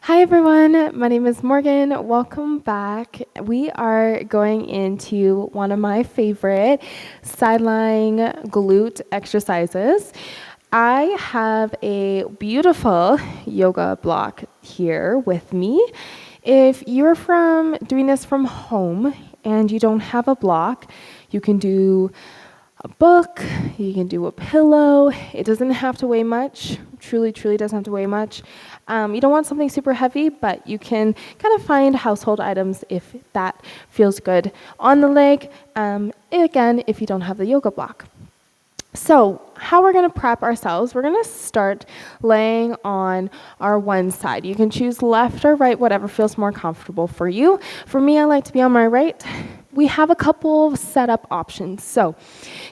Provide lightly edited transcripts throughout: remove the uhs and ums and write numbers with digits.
Hi everyone, my name is Morgan. Welcome back. We are going into one of my favorite sideline glute exercises. I have a beautiful yoga block here with me. If you're doing this from home and you don't have a block, you can do a book, you can do a pillow. It doesn't have to weigh much, truly doesn't have to weigh much. You don't want something super heavy, but you can kind of find household items if that feels good on the leg, again, if you don't have the yoga block. So how we're going to prep ourselves, we're going to start laying on our one side. You can choose left or right, whatever feels more comfortable for you. For me, I like to be on my right. We have a couple of setup options. So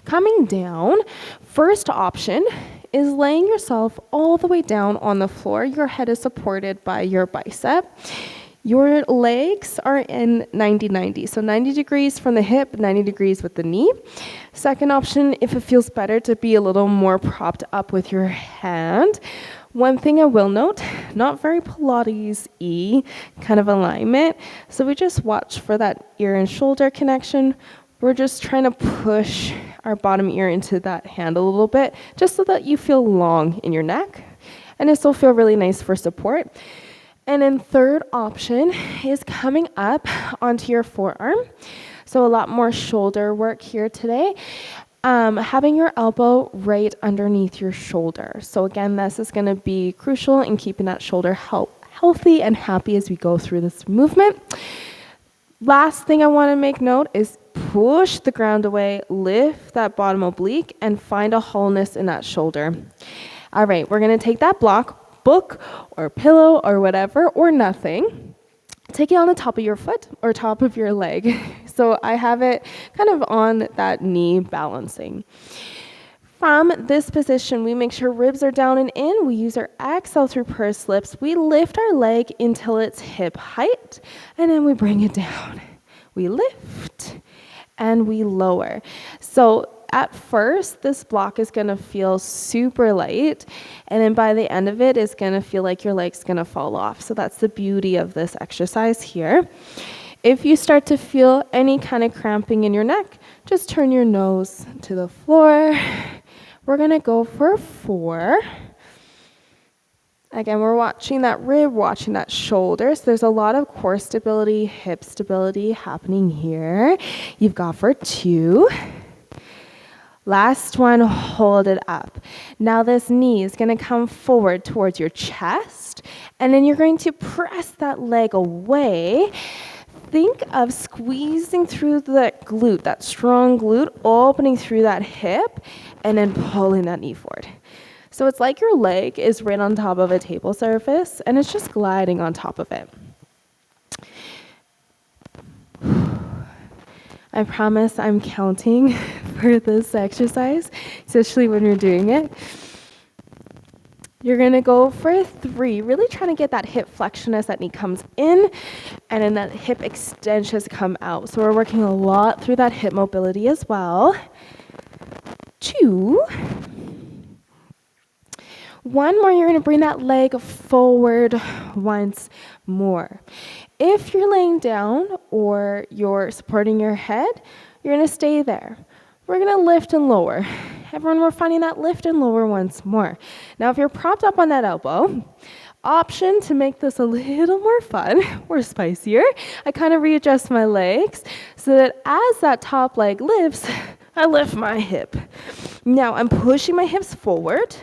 coming down, first option is laying yourself all the way down on the floor. Your head is supported by your bicep. Your legs are in 90-90, so 90 degrees from the hip, 90 degrees with the knee. Second option, if it feels better to be a little more propped up with your hand. One thing I will note, not very Pilates-y kind of alignment, so we just watch for that ear and shoulder connection. We're just trying to push our bottom ear into that hand a little bit, just so that you feel long in your neck, and it still feel really nice for support. And then third option is coming up onto your forearm. So a lot more shoulder work here today. Having your elbow right underneath your shoulder. So again, this is going to be crucial in keeping that shoulder healthy and happy as we go through this movement. Last thing I want to make note is push the ground away, lift that bottom oblique, and find a wholeness in that shoulder. All right, we're going to take that book or pillow or whatever, or nothing. Take it on the top of your foot or top of your leg. So I have it kind of on that knee balancing. From this position, we make sure ribs are down and in. We use our exhale through pursed lips. We lift our leg until it's hip height, and then we bring it down. We lift and we lower. So at first, this block is going to feel super light, and then by the end of it, it's going to feel like your leg's going to fall off. So that's the beauty of this exercise here. If you start to feel any kind of cramping in your neck, just turn your nose to the floor. We're going to go for 4. Again, we're watching that rib, watching that shoulder. So there's a lot of core stability, hip stability happening here. You've got for 2. Last one, hold it up. Now this knee is going to come forward towards your chest, and then you're going to press that leg away. Think of squeezing through the glute, that strong glute, opening through that hip, and then pulling that knee forward. So it's like your leg is right on top of a table surface, and it's just gliding on top of it. I promise I'm counting for this exercise, especially when you're doing it. You're going to go for 3, really trying to get that hip flexion as that knee comes in, and then that hip extensions come out. So we're working a lot through that hip mobility as well. 2. 1 more, you're going to bring that leg forward once more. If you're laying down or you're supporting your head, you're going to stay there. We're going to lift and lower. Everyone, we're finding that lift and lower once more. Now, if you're propped up on that elbow, option to make this a little more fun or spicier, I kind of readjust my legs so that as that top leg lifts, I lift my hip. Now, I'm pushing my hips forward.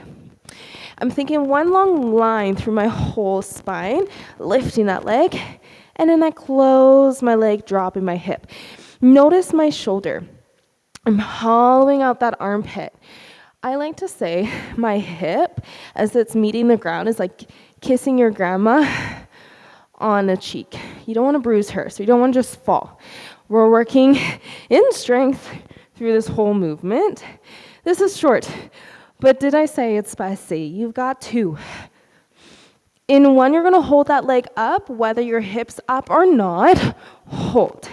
I'm thinking one long line through my whole spine, lifting that leg, and then I close my leg, dropping my hip. Notice my shoulder. I'm hollowing out that armpit. I like to say my hip, as it's meeting the ground, is like kissing your grandma on a cheek. You don't want to bruise her, so you don't want to just fall. We're working in strength through this whole movement. This is short, but did I say it's spicy? You've got 2. In 1, you're going to hold that leg up, whether your hip's up or not. Hold.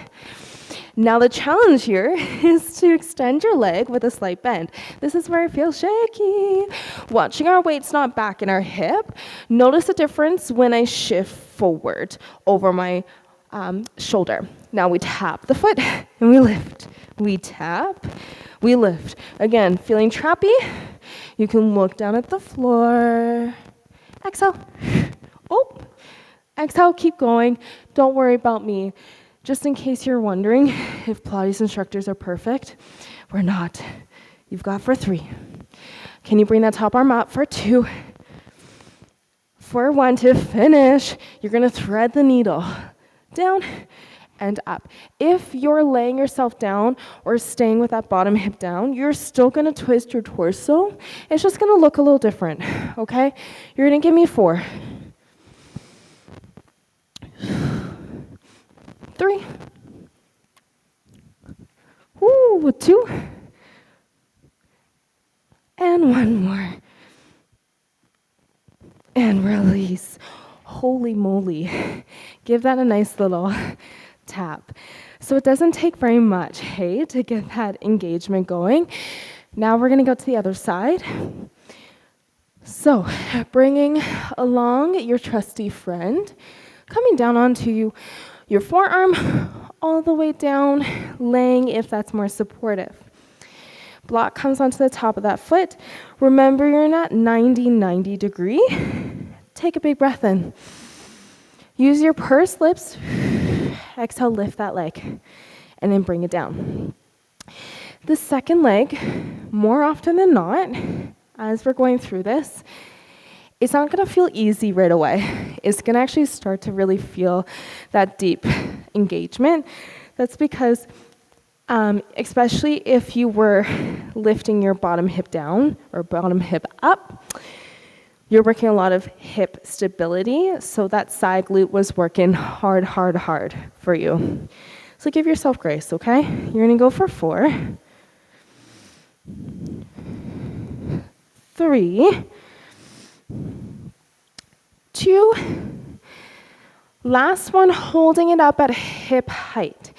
Now the challenge here is to extend your leg with a slight bend. This is where it feels shaky. Watching our weights not back in our hip. Notice the difference when I shift forward over my shoulder. Now we tap the foot and we lift. We tap, we lift. Again, feeling trappy? You can look down at the floor. Exhale. Oh, exhale, keep going. Don't worry about me. Just in case you're wondering if Pilates instructors are perfect, we're not. You've got for 3. Can you bring that top arm up for 2? For 1 to finish, you're gonna thread the needle down and up. If you're laying yourself down or staying with that bottom hip down, you're still gonna twist your torso. It's just gonna look a little different, okay? You're gonna give me 4. 3. Ooh, 2. And 1 more. And release. Holy moly. Give that a nice little tap. So it doesn't take very much, hey, to get that engagement going. Now we're gonna go to the other side. So bringing along your trusty friend, coming down onto your forearm, all the way down, laying if that's more supportive. Block comes onto the top of that foot. Remember, you're in that 90-90 degree. Take a big breath in. Use your pursed lips. Exhale, lift that leg, and then bring it down. The second leg, more often than not, as we're going through this, it's not going to feel easy right away. It's going to actually start to really feel that deep engagement. That's because, especially if you were lifting your bottom hip down or bottom hip up, you're working a lot of hip stability, so that side glute was working hard for you. So give yourself grace, okay? You're gonna go for 4, 3, 2, last one, holding it up at hip height.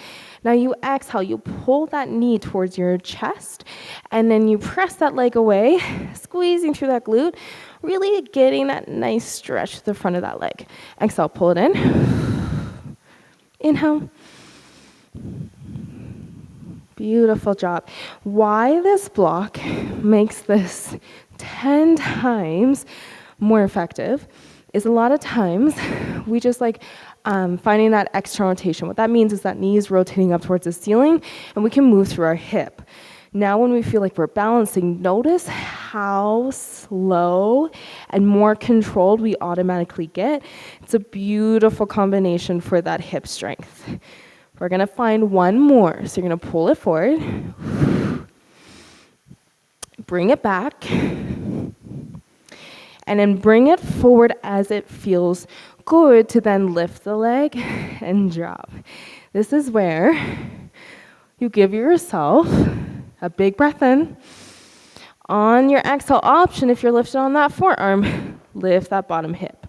Now you exhale, you pull that knee towards your chest, and then you press that leg away, squeezing through that glute, really getting that nice stretch to the front of that leg. Exhale, pull it in. Inhale. Beautiful job. Why this block makes this 10 times more effective is a lot of times we just finding that external rotation. What that means is that knee is rotating up towards the ceiling and we can move through our hip. Now when we feel like we're balancing, notice how slow and more controlled we automatically get. It's a beautiful combination for that hip strength. We're gonna find 1 more. So you're gonna pull it forward, bring it back, and then bring it forward as it feels good to then lift the leg and drop. This is where you give yourself a big breath in. On your exhale option, if you're lifted on that forearm, lift that bottom hip.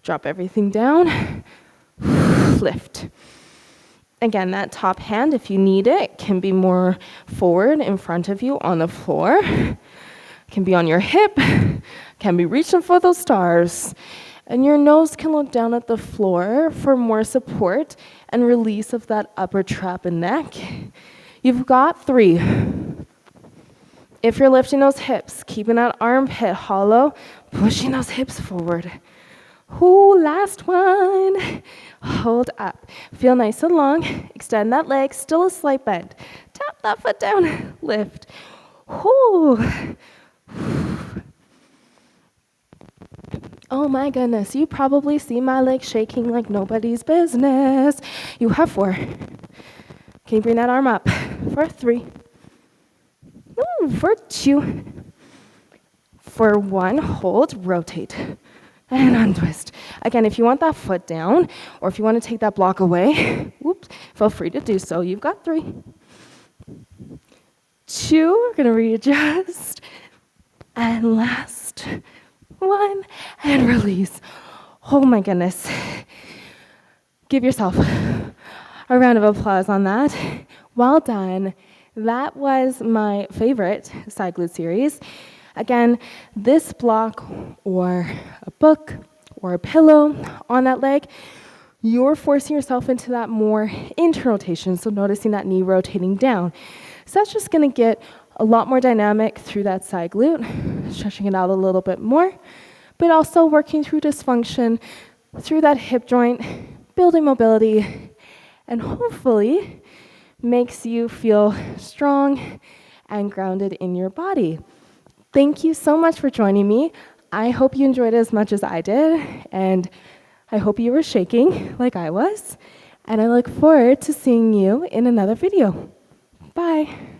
Drop everything down, lift. Again, that top hand, if you need it, can be more forward in front of you on the floor. Can be on your hip, can be reaching for those stars. And your nose can look down at the floor for more support and release of that upper trap and neck. You've got 3. If you're lifting those hips, keeping that armpit hollow, pushing those hips forward. Ooh, last one. Hold up. Feel nice and long. Extend that leg, still a slight bend. Tap that foot down, lift. Ooh. Oh my goodness, you probably see my legs shaking like nobody's business. You have 4. Can you bring that arm up? For 3. Ooh, for 2. For 1, hold, rotate, and untwist. Again, if you want that foot down, or if you want to take that block away, whoops, feel free to do so. You've got 3. 2, we're gonna readjust. And last 1, and release. Oh my goodness. Give yourself a round of applause on that. Well done. That was my favorite side glute series. Again, this block or a book or a pillow on that leg, you're forcing yourself into that more internal rotation, so noticing that knee rotating down. So that's just going to get a lot more dynamic through that side glute, stretching it out a little bit more, but also working through dysfunction through that hip joint, building mobility, and hopefully makes you feel strong and grounded in your body. Thank you so much for joining me. I hope you enjoyed it as much as I did, and I hope you were shaking like I was, and I look forward to seeing you in another video. Bye.